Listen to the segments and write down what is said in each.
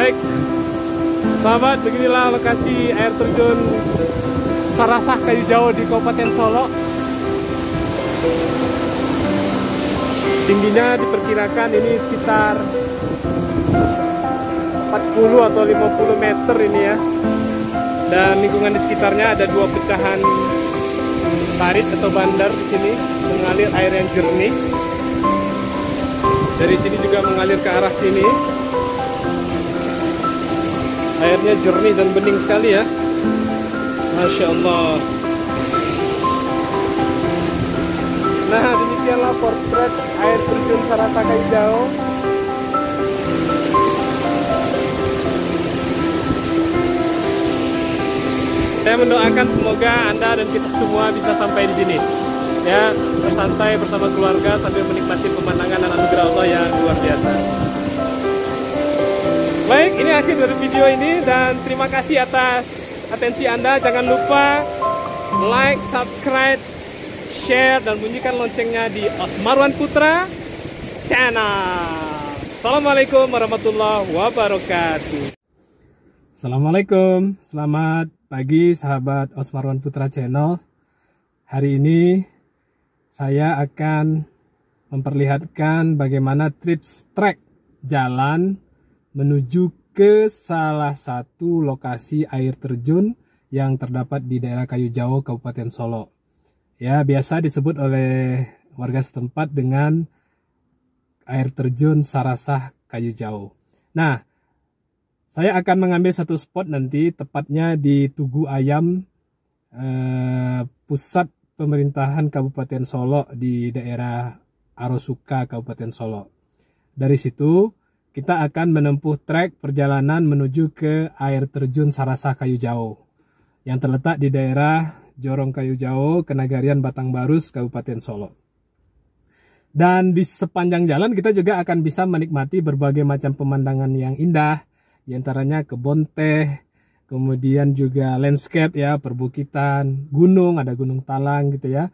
Baik, sahabat, beginilah lokasi air terjun Sarasah Kayu Jauh di Kabupaten Solo. Tingginya diperkirakan ini sekitar 40 atau 50 meter ini ya. Dan lingkungan di sekitarnya ada dua pecahan parit atau bandar di sini mengalir air yang jernih. Dari sini juga mengalir ke arah sini. Airnya jernih dan bening sekali ya. Masya Allah. Nah, demikianlah portret air terjun Sarasah Kayu Jauh. Saya mendoakan semoga Anda dan kita semua bisa sampai di sini. Ya, bersantai bersama keluarga sambil menikmati pemandangan dan anugerah Allah yang luar biasa. Baik, ini akhir dari video ini dan terima kasih atas atensi Anda. Jangan lupa like, subscribe, share, dan bunyikan loncengnya di Osmarwan Putra Channel. Assalamualaikum warahmatullahi wabarakatuh. Assalamualaikum, selamat pagi sahabat Osmarwan Putra Channel. Hari ini saya akan memperlihatkan bagaimana trips trek jalan menuju ke salah satu lokasi air terjun yang terdapat di daerah Kayu Jauh, Kabupaten Solo. Ya, biasa disebut oleh warga setempat dengan air terjun Sarasah Kayu Jauh. Nah, saya akan mengambil satu spot nanti, tepatnya di Tugu Ayam, pusat pemerintahan Kabupaten Solo di daerah Arosuka, Kabupaten Solo. Dari situ, kita akan menempuh trek perjalanan menuju ke air terjun Sarasah Kayu Jauh, yang terletak di daerah Jorong Kayu Jauh, Kenagarian Batangbarus, Kabupaten Solo. Dan di sepanjang jalan kita juga akan bisa menikmati berbagai macam pemandangan yang indah, di antaranya kebun teh, kemudian juga landscape ya, perbukitan, gunung, ada Gunung Talang gitu ya.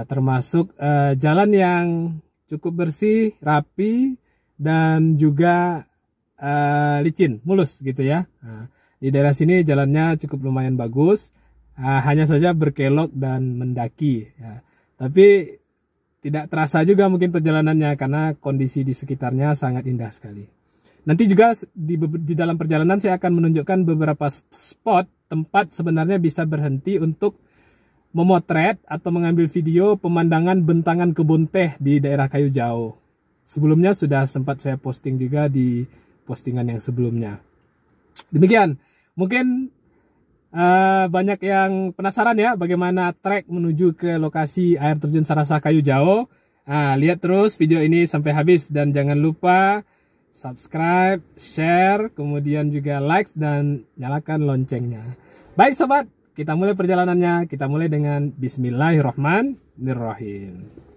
Termasuk jalan yang cukup bersih, rapi, dan juga licin, mulus gitu ya. Di daerah sini jalannya cukup lumayan bagus, hanya saja berkelok dan mendaki ya. Tapi tidak terasa juga mungkin perjalanannya karena kondisi di sekitarnya sangat indah sekali. Nanti juga di dalam perjalanan saya akan menunjukkan beberapa spot tempat sebenarnya bisa berhenti untuk memotret atau mengambil video pemandangan bentangan kebun teh di daerah Kayu Jauh. Sebelumnya sudah sempat saya posting juga di postingan yang sebelumnya. Demikian, mungkin banyak yang penasaran ya bagaimana trek menuju ke lokasi air terjun Sarasah Kayu Jauh. Lihat terus video ini sampai habis dan jangan lupa subscribe, share, kemudian juga like dan nyalakan loncengnya. Baik sobat, kita mulai perjalanannya. Kita mulai dengan Bismillahirrahmanirrahim.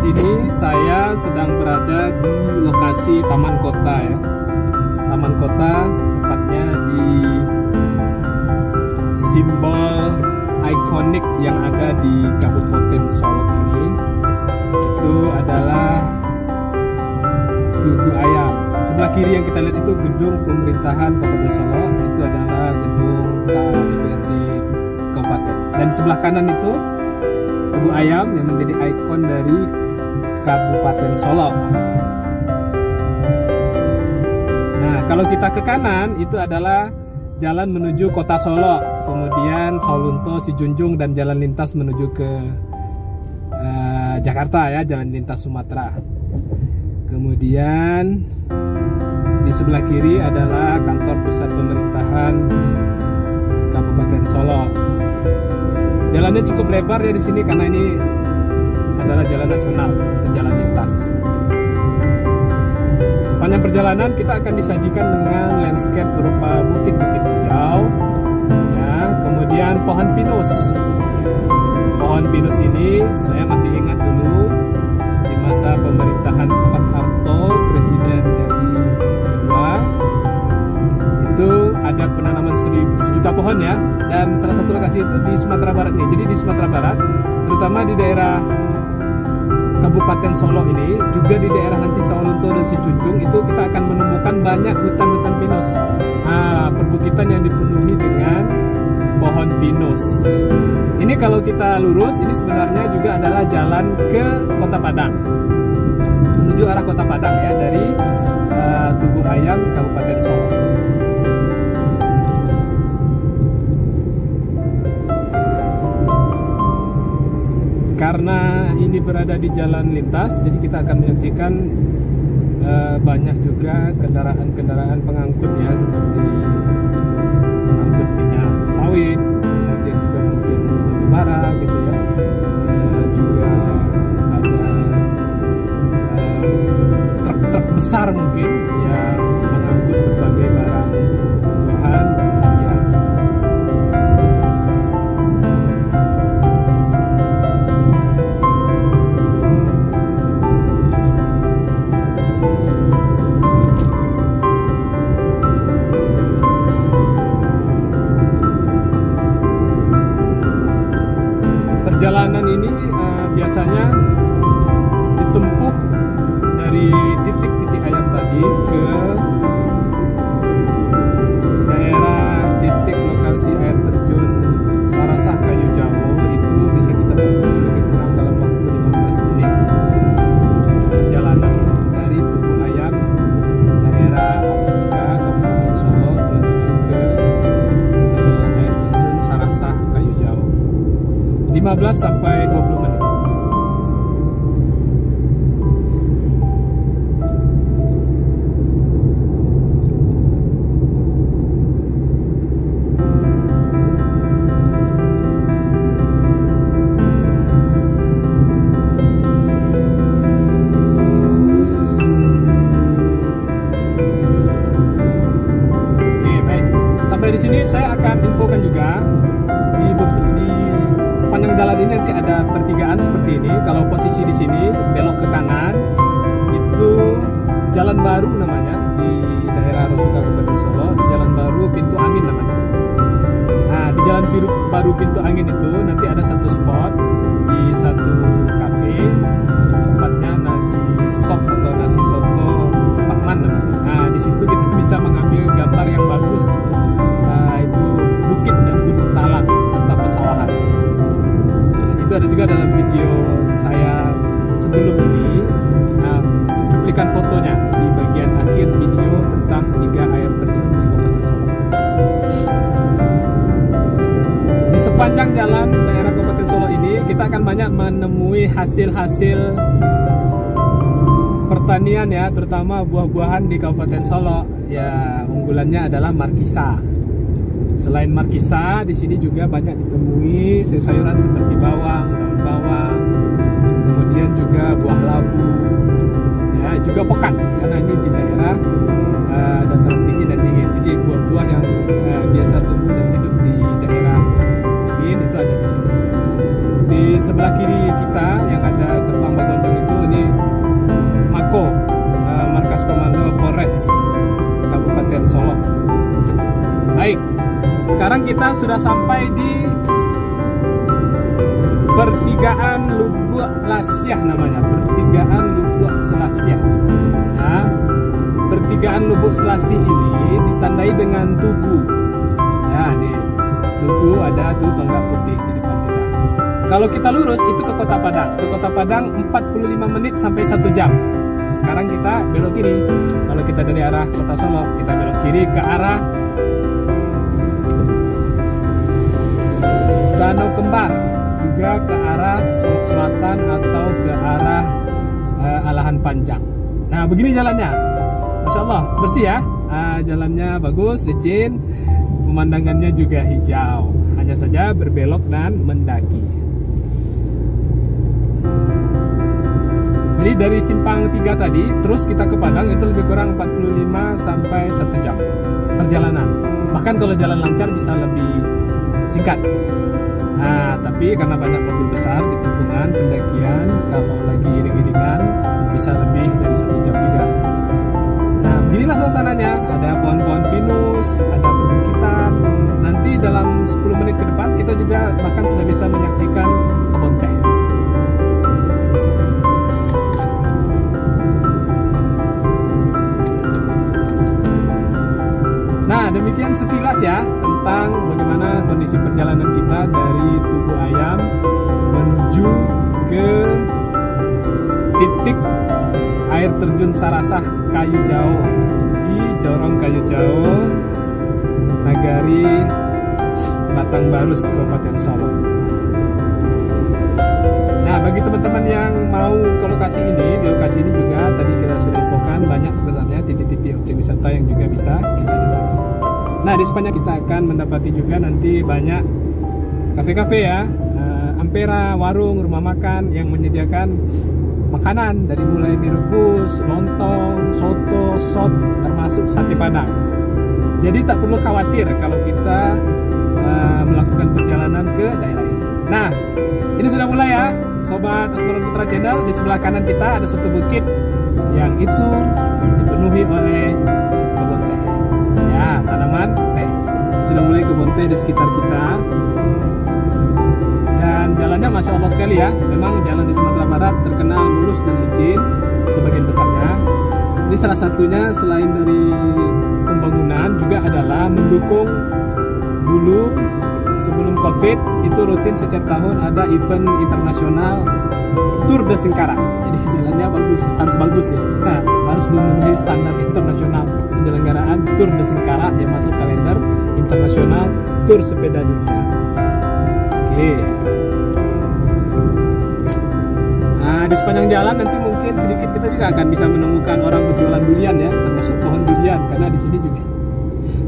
Ini saya sedang berada di lokasi Taman Kota ya. Taman Kota tepatnya di simbol ikonik yang ada di Kabupaten Solo ini. Itu adalah Tugu Ayam. Sebelah kiri yang kita lihat itu gedung pemerintahan Kabupaten Solo. Itu adalah gedung KDPRD Kabupaten. Dan sebelah kanan itu Tugu Ayam yang menjadi ikon dari Kabupaten Solo. Nah, kalau kita ke kanan itu adalah jalan menuju kota Solo, kemudian Saulunto, Sijunjung, dan jalan lintas menuju ke Jakarta ya, jalan lintas Sumatera. Kemudian di sebelah kiri adalah kantor pusat pemerintahan Kabupaten Solo. Jalannya cukup lebar ya di sini karena ini adalah jalan nasional, itu jalan lintas. Sepanjang perjalanan kita akan disajikan dengan landscape berupa bukit-bukit hijau, ya, kemudian pohon pinus. Pohon pinus ini saya masih ingat dulu di masa pemerintahan Pak Harto, presiden dari kedua, itu ada penanaman sejuta pohon ya, dan salah satu lokasi itu di Sumatera Barat nih. Jadi di Sumatera Barat, terutama di daerah Kabupaten Solo ini, juga di daerah nanti Sawalunto dan Sijunjung, itu kita akan menemukan banyak hutan-hutan pinus. Nah, perbukitan yang dipenuhi dengan pohon pinus. Ini kalau kita lurus, ini sebenarnya juga adalah jalan ke Kota Padang, menuju arah Kota Padang ya, dari Tugu Hayam, Kabupaten Solo. Karena ini berada di jalan lintas, jadi kita akan menyaksikan banyak juga kendaraan-kendaraan pengangkut ya, seperti pengangkut minyak sawit, kemudian juga mungkin batu bara gitu ya. Juga ada truk-truk besar mungkin yang mengangkut berbagai barang kebutuhan dan harian. Perjalanan ini biasanya ditempuh dari titik-titik ayam tadi ke daerah titik lokasi air terjun Sarasah Kayu Jawo. Itu bisa kita tempuh lebih kurang dalam waktu 15 menit. Perjalanan dari Tugu Hayam, daerah Arusuka, Kabupaten Solo, menuju ke air terjun Sarasah Kayu Jawo. 15 sampai 20 menit. Oke, baik. Sampai di sini saya akan infokan juga di sepanjang jalan ini nanti ada pertigaan seperti ini. Kalau posisi di sini belok ke kanan, itu jalan baru namanya, di daerah Arusuka Kabupaten Solo, jalan baru Pintu Angin namanya. Nah, di jalan baru Pintu Angin itu nanti ada satu spot di satu kafe, tempatnya nasi sok atau nasi soto Pak Man namanya. Nah, di situ kita bisa mengambil gambar yang bagus. Nah, itu bukit dan gunung Talak serta pesawahan. Itu ada juga dalam video saya sebelum ini, cuplikan fotonya di bagian akhir video tentang 3 air terjun di Kabupaten Solo. Di sepanjang jalan daerah Kabupaten Solo ini kita akan banyak menemui hasil-hasil pertanian ya, terutama buah-buahan di Kabupaten Solo. Ya, unggulannya adalah markisa. Selain markisa, di sini juga banyak ditemui sayuran seperti bawang, daun bawang, kemudian juga buah labu, ya, juga pekan, karena ini di daerah dataran tinggi dan dingin. Jadi buah-buah yang biasa tumbuh dan hidup di daerah dingin itu ada di sini. Di sebelah kiri kita yang ada gerbang Bagonjong itu, ini Mako, markas komando Polres Kabupaten Solo. Baik. Sekarang kita sudah sampai di pertigaan Lubuk Lasyah namanya, pertigaan Lubuk Selasih. Nah, pertigaan Lubuk Selasih ini ditandai dengan tugu. Nah, di tugu ada tuh tonggak putih di depan kita. Kalau kita lurus itu ke Kota Padang. Ke Kota Padang 45 menit sampai 1 jam. Sekarang kita belok kiri. Kalau kita dari arah Kota Solo, kita belok kiri ke arah Danau Kembar, juga ke arah Solok Selatan atau ke arah Alahan Panjang. Nah, begini jalannya, Masya Allah, bersih ya. Jalannya bagus, licin, pemandangannya juga hijau. Hanya saja berbelok dan mendaki. Jadi dari simpang 3 tadi terus kita ke Padang itu lebih kurang 45 sampai 1 jam perjalanan. Bahkan kalau jalan lancar bisa lebih singkat. Nah, tapi karena banyak mobil besar di tikungan pendakian, kalau lagi iring-iringan bisa lebih dari 1 jam juga. Nah, beginilah suasananya. Ada pohon-pohon pinus, ada perbukitan. Nanti dalam 10 menit ke depan kita juga bahkan sudah bisa menyaksikan kebun teh. Nah, demikian sekilas ya tentang bagaimana kondisi perjalanan kita dari Tugu Ayam menuju ke titik air terjun Sarasah Kayu Jauh di Jorong Kayu Jauh, Nagari Batangbarus, Kabupaten Solo. Nah, bagi teman-teman yang mau ke lokasi ini, di lokasi ini juga tadi kita sudah infokan banyak sebenarnya titik-titik objek wisata yang juga bisa kita datangi. Nah, di sepanjang kita akan mendapati juga nanti banyak kafe-kafe ya, ampera, warung, rumah makan yang menyediakan makanan dari mulai mie rebus, lontong, soto, sop, termasuk sate Padang. Jadi tak perlu khawatir kalau kita melakukan perjalanan ke daerah ini. Nah, ini sudah mulai ya, Sobat Asmara Putra Channel. Di sebelah kanan kita ada satu bukit yang itu dipenuhi oleh kebun teh. Ya, tanaman teh. Sudah mulai kebun teh di sekitar kita. Dan jalannya Masya Allah sekali ya. Memang jalan di Sumatera Barat terkenal mulus dan licin sebagian besarnya. Ini salah satunya selain dari pembangunan juga adalah mendukung dulu sebelum Covid itu rutin setiap tahun ada event internasional Tour de Singkarak. Jadi jalannya bagus, harus bagus ya. Nah, harus memenuhi standar internasional penyelenggaraan Tour de Singkarak yang masuk kalender internasional Tour Sepeda Dunia. Oke. Nah, di sepanjang jalan nanti mungkin sedikit kita juga akan bisa menemukan orang berjualan durian ya, termasuk pohon durian karena di sini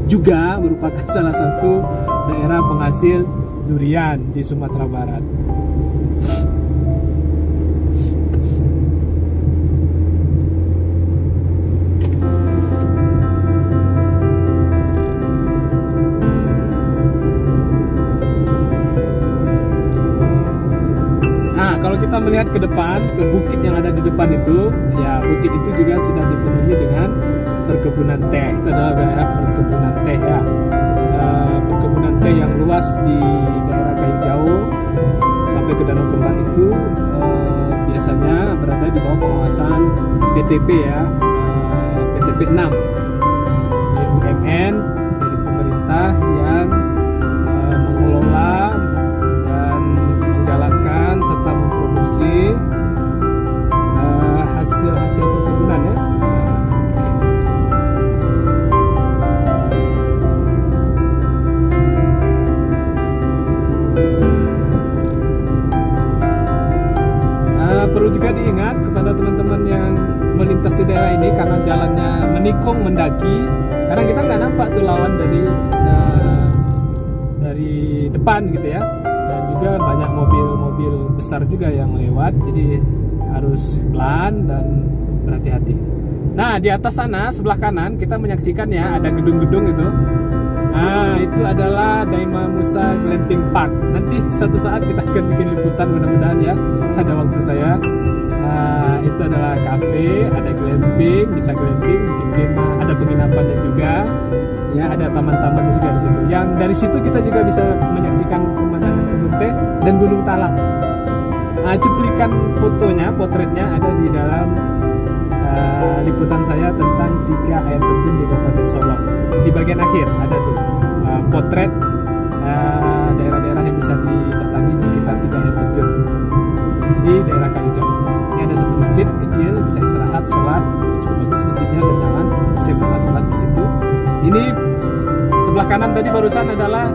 juga merupakan salah satu daerah penghasil durian di Sumatera Barat. Nah, kalau kita melihat ke depan, ke bukit yang ada di depan itu, ya bukit itu juga sudah dipenuhi dengan perkebunan teh. Itu adalah daerah perkebunan teh ya. Perkebunan teh yang luas di daerah Kayu Jauh sampai ke Danau Kembar itu biasanya berada di bawah pengawasan PTP ya, PTP 6 BUMN dari pemerintah yang mengelola dan menggalakkan serta memproduksi hasil-hasil perkebunan ya. Perlu juga diingat kepada teman-teman yang melintasi daerah ini karena jalannya menikung mendaki, karena kita nggak nampak tuh lawan dari depan gitu ya, dan juga banyak mobil-mobil besar juga yang lewat, jadi harus pelan dan berhati-hati. Nah, di atas sana sebelah kanan kita menyaksikan ya ada gedung-gedung itu. Nah, itu adalah Daima Musa Glamping Park. Nanti suatu saat kita akan bikin liputan, mudah-mudahan ya ada waktu saya. Itu adalah cafe, ada glamping, bisa glamping, bikin kemah, ada penginapannya juga. Ya, ada taman-taman juga di situ. Yang dari situ kita juga bisa menyaksikan pemandangan kebun teh dan Gunung Talang. Nah, cuplikan fotonya, potretnya ada di dalam liputan saya tentang 3 air terjun di Kabupaten Solo. Di bagian akhir ada tuh potret daerah-daerah yang bisa didatangi di sekitar 3 air terjun di daerah Kayu Jauh. Ini ada satu masjid kecil, bisa istirahat, sholat, cukup bagus masjidnya dan nyaman. Saya pernah sholat di situ. Ini sebelah kanan tadi barusan adalah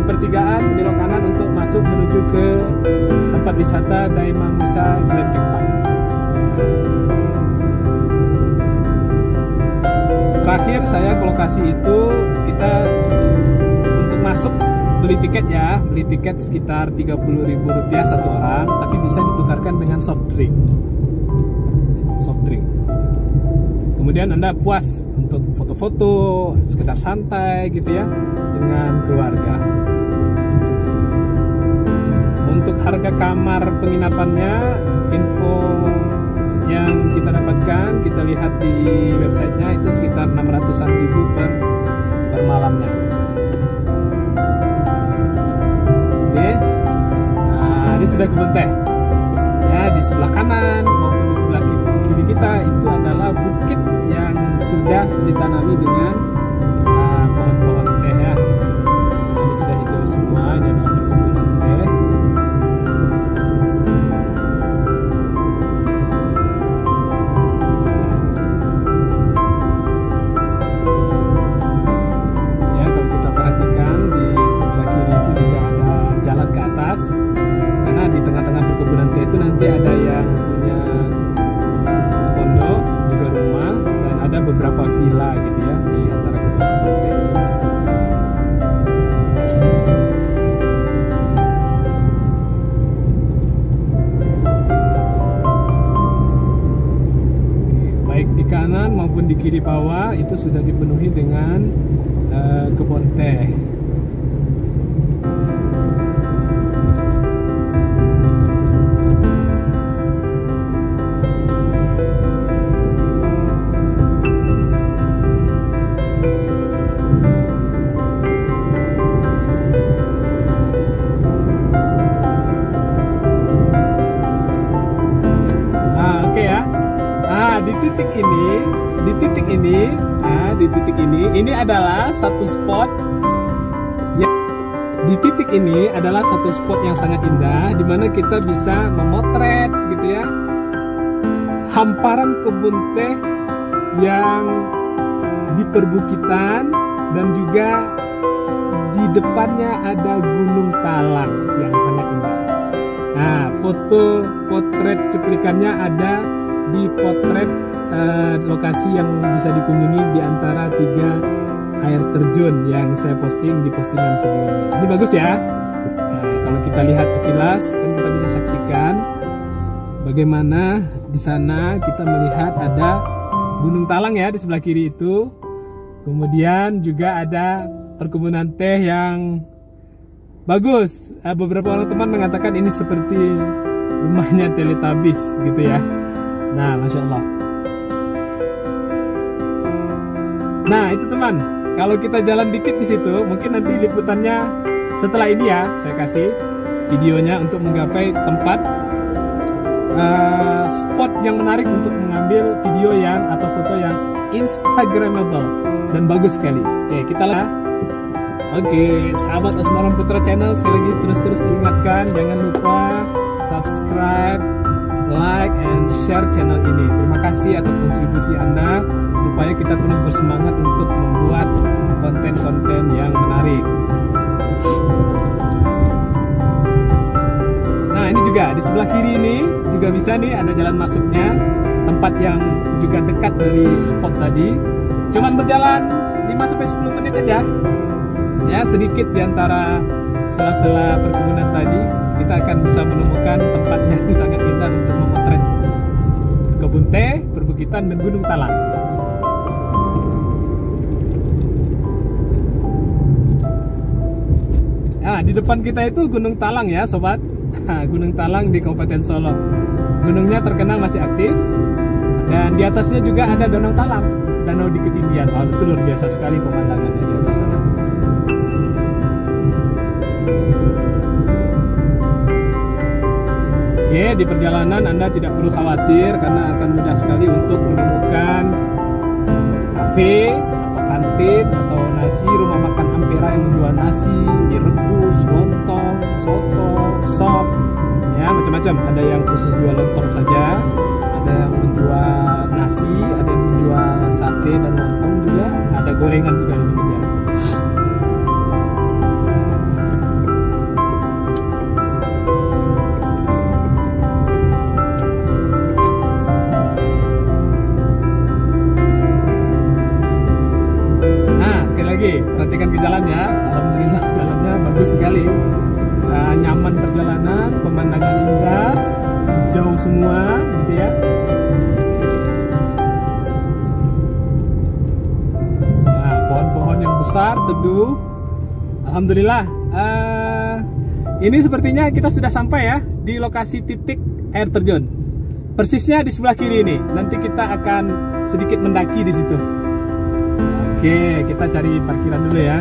pertigaan belok kanan untuk masuk menuju ke tempat wisata Daima Musa Glamping Park. Terakhir saya ke lokasi itu, kita untuk masuk beli tiket ya, beli tiket sekitar Rp30.000 satu orang, tapi bisa ditukarkan dengan soft drink. soft drink. Kemudian Anda puas untuk foto-foto, sekedar santai gitu ya dengan keluarga. Untuk harga kamar penginapannya, info yang kita dapatkan, kita lihat di websitenya itu sekitar 600-an ribu per malamnya. Oke, nah ini sudah kebun teh. Ya, di sebelah kanan maupun di sebelah kiri kita itu adalah bukit yang sudah ditanami dengan pohon-pohon teh ya. Nah, ini sudah hijau semua, ini adalah perkebunan teh. Ya, kalau kita perhatikan di sebelah kiri itu juga ada jalan ke atas. Karena di tengah-tengah perkebunan teh itu nanti ada yang punya pondok, juga rumah, dan ada beberapa villa gitu ya di antara kebun-kebun teh itu. Baik di kanan maupun di kiri bawah itu sudah dipenuhi dengan kebun teh. Ini adalah satu spot yang di titik ini adalah satu spot yang sangat indah, di mana kita bisa memotret gitu ya hamparan kebun teh yang di perbukitan, dan juga di depannya ada Gunung Talang yang sangat indah. Nah, foto potret cuplikannya ada di potret lokasi yang bisa dikunjungi di antara 3 air terjun yang saya posting di postingan sebelumnya. Ini bagus ya. Nah, kalau kita lihat sekilas kan kita bisa saksikan bagaimana di sana kita melihat ada Gunung Talang ya di sebelah kiri itu. Kemudian juga ada perkebunan teh yang bagus. Beberapa orang teman mengatakan ini seperti rumahnya Teletubbies gitu ya. Nah, Masya Allah. Nah itu teman, kalau kita jalan dikit di situ, mungkin nanti liputannya setelah ini ya, saya kasih videonya untuk menggapai tempat spot yang menarik untuk mengambil video yang atau foto yang instagramable dan bagus sekali. Oke, kita lah. Oke, sahabat Asmaran Putra Channel, sekali lagi terus diingatkan jangan lupa subscribe, like, and share channel ini. Terima kasih atas kontribusi Anda supaya kita terus bersemangat untuk membuat konten-konten yang menarik. Nah, ini juga di sebelah kiri ini juga bisa nih ada jalan masuknya, tempat yang juga dekat dari spot tadi. Cuman berjalan 5-10 menit aja. Ya, sedikit di antara sela-sela perkebunan tadi kita akan bisa menemukan tempat yang sangat indah untuk memotret kebun teh, perbukitan, dan Gunung Talang. Nah, di depan kita itu Gunung Talang ya sobat. Gunung Talang di Kabupaten Solo. Gunungnya terkenal masih aktif, dan di atasnya juga ada Danau Talang, danau di ketinggian. Oh, itu luar biasa sekali pemandangannya di atas sana. Oke, di perjalanan Anda tidak perlu khawatir karena akan mudah sekali untuk menemukan kafe atau kantin atau rumah makan Ampera yang menjual nasi, mie rebus, lontong, soto, sop, ya macam-macam. Ada yang khusus jual lontong saja, ada yang menjual nasi, ada yang menjual sate dan lontong juga, ada gorengan juga di pinggir jalan. Perhatikan ke jalannya, alhamdulillah jalannya bagus sekali, nyaman perjalanan, pemandangan indah, hijau semua gitu ya. besar, teduh. Alhamdulillah. Ini sepertinya kita sudah sampai ya di lokasi titik air terjun. Persisnya di sebelah kiri ini. Nanti kita akan sedikit mendaki di situ. Oke, kita cari parkiran dulu ya.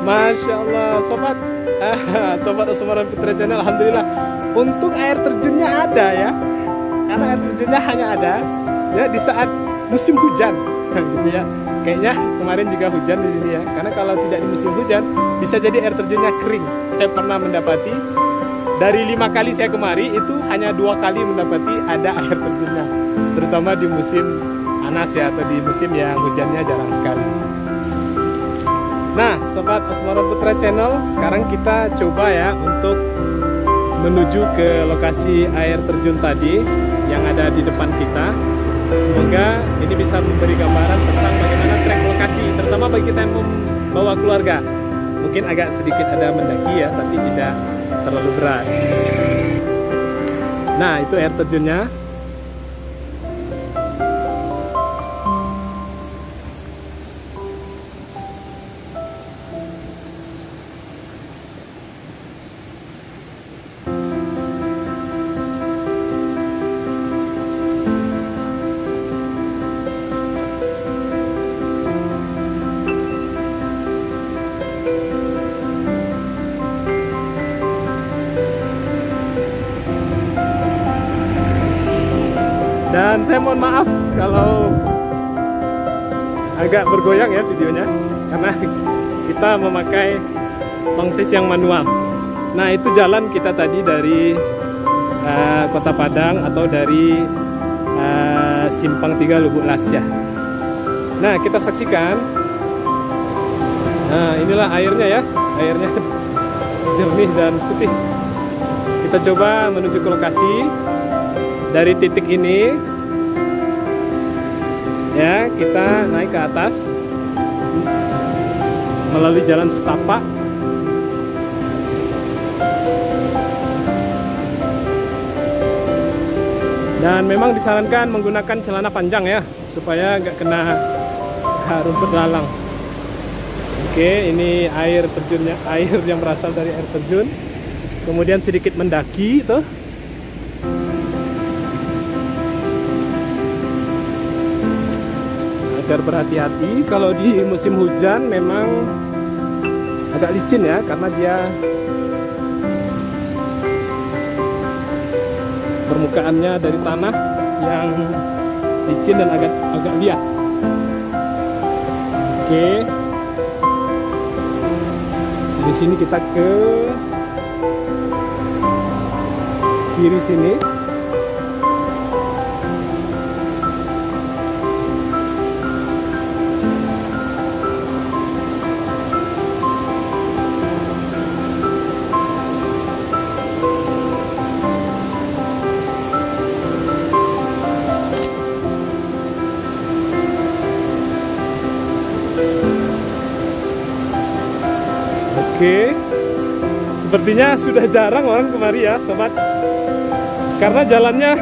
Masya Allah, sobat, sobat Asmaran Putra Channel, alhamdulillah. Untung air terjunnya ada ya, karena air terjunnya hanya ada ya di saat musim hujan, gitu ya. Kayaknya kemarin juga hujan di sini ya, karena kalau tidak di musim hujan bisa jadi air terjunnya kering. Saya pernah mendapati dari 5 kali saya kemari itu hanya 2 kali mendapati ada air terjunnya, terutama di musim panas ya, atau di musim yang hujannya jarang sekali. Nah, Sobat Asmaran Putra Channel, sekarang kita coba ya untuk menuju ke lokasi air terjun tadi yang ada di depan kita. Semoga ini bisa memberi gambaran tentang bagaimana trek lokasi, terutama bagi kita yang membawa keluarga. Mungkin agak sedikit ada mendaki ya, tapi tidak terlalu berat. Nah, itu air terjunnya. Dan saya mohon maaf kalau agak bergoyang ya videonya, karena kita memakai tongsis yang manual. Nah, itu jalan kita tadi dari Kota Padang atau dari Simpang 3 Lubuk Lasya. Nah, kita saksikan. Nah, inilah airnya ya, airnya jernih dan putih. Kita coba menuju ke lokasi. Dari titik ini ya, kita naik ke atas melalui jalan setapak. Dan memang disarankan menggunakan celana panjang ya, supaya nggak kena rumput lalang. Oke, ini air terjunnya, air yang berasal dari air terjun. Kemudian sedikit mendaki tuh. Agar berhati-hati, kalau di musim hujan memang agak licin ya, karena dia permukaannya dari tanah yang licin dan agak liat. Oke, di sini kita ke kiri sini. Oke, sepertinya sudah jarang orang kemari ya sobat, karena jalannya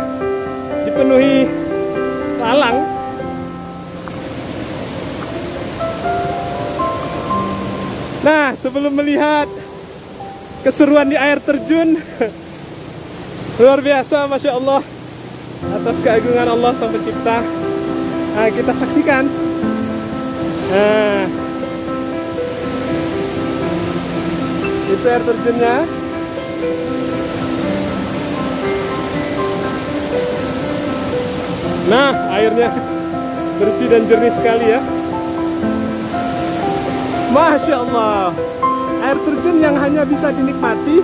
dipenuhi lalang. Nah, sebelum melihat keseruan di air terjun, luar biasa, Masya Allah, atas keagungan Allah Sang Pencipta. Nah, kita saksikan. Nah, itu air terjunnya. Nah, airnya bersih dan jernih sekali ya. Masya Allah, air terjun yang hanya bisa dinikmati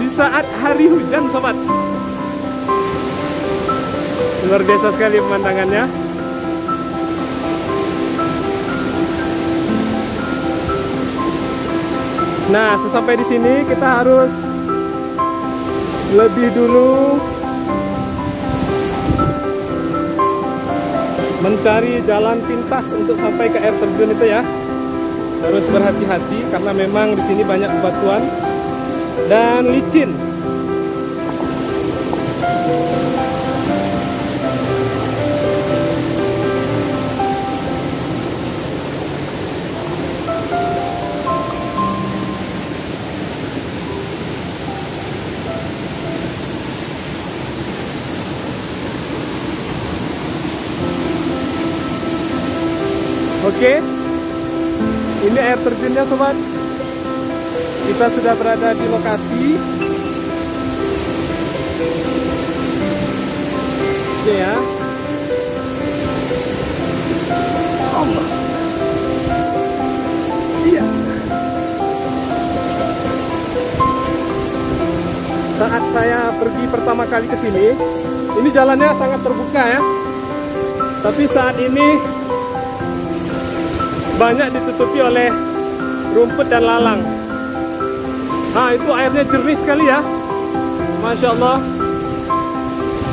di saat hari hujan sobat. Luar biasa sekali pemandangannya. Nah, sesampai di sini kita harus lebih dulu mencari jalan pintas untuk sampai ke air terjun itu ya. Harus berhati-hati karena memang di sini banyak bebatuan dan licin. Oke, ini air terjunnya sobat. Kita sudah berada di lokasi. Oke ya. Allah. Iya. Saat saya pergi pertama kali ke sini, ini jalannya sangat terbuka ya. Tapi saat ini banyak ditutupi oleh rumput dan lalang. Nah, itu airnya jernih sekali ya. Masya Allah.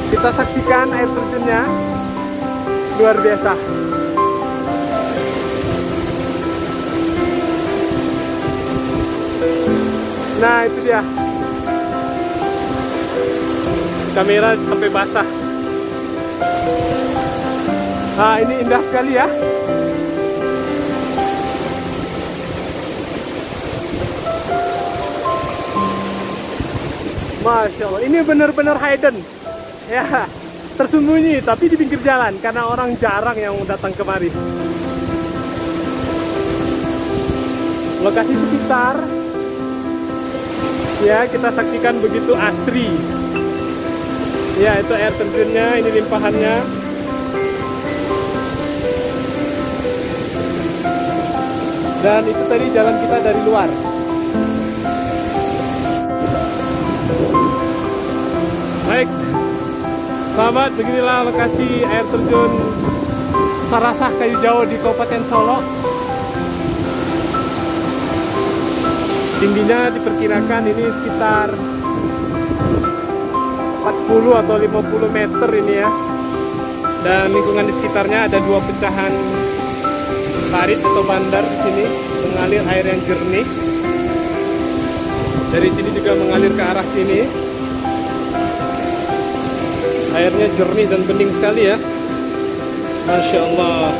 Kita saksikan air terjunnya. Luar biasa. Nah, itu dia. Kamera sampai basah. Nah, ini indah sekali ya. Masya Allah, ini benar-benar hidden ya, tersembunyi tapi di pinggir jalan karena orang jarang yang datang kemari. Lokasi sekitar ya kita saksikan begitu asri ya, itu air terjunnya, ini limpahannya. Dan itu tadi jalan kita dari luar. Baik, sahabat, beginilah lokasi air terjun Sarasah Kayu Jauh di Kabupaten Solo. Tingginya diperkirakan ini sekitar 40 atau 50 meter ini ya. Dan lingkungan di sekitarnya ada 2 pecahan parit atau bandar di sini, mengalir air yang jernih. Dari sini juga mengalir ke arah sini. Airnya jernih dan bening sekali ya. Masya Allah.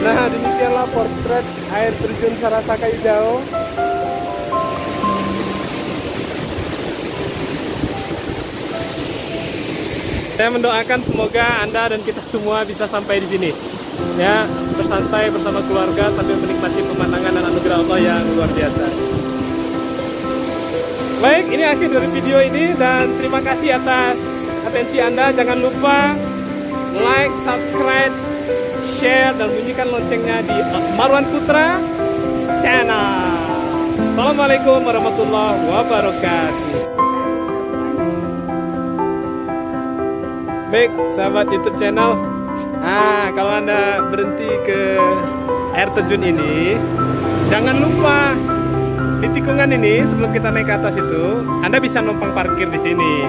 Nah, demikianlah portret air terjun Sarasah Kayu Jauh. Saya mendoakan semoga Anda dan kita semua bisa sampai di sini. Ya, bersantai bersama keluarga sambil menikmati pemandangan dan anugerah Allah yang luar biasa. Baik, ini akhir dari video ini dan terima kasih atas atensi Anda. Jangan lupa like, subscribe, share, dan bunyikan loncengnya di Marwan Putra Channel. Assalamualaikum warahmatullahi wabarakatuh. Baik, sahabat YouTube channel. Nah, kalau Anda berhenti ke air terjun ini, jangan lupa di tikungan ini sebelum kita naik ke atas itu, Anda bisa numpang parkir di sini.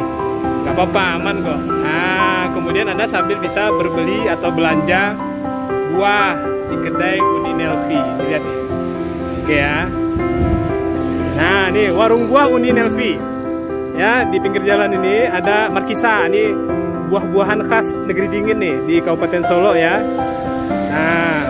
Gak apa-apa, aman kok. Nah, kemudian Anda sambil bisa berbeli atau belanja buah di kedai Uni Nelvi. Lihat nih. Oke ya. Nah, nih warung buah Uni Nelvi. Ya, di pinggir jalan ini ada markisa. Ini buah-buahan khas negeri dingin nih di Kabupaten Solo ya. Nah,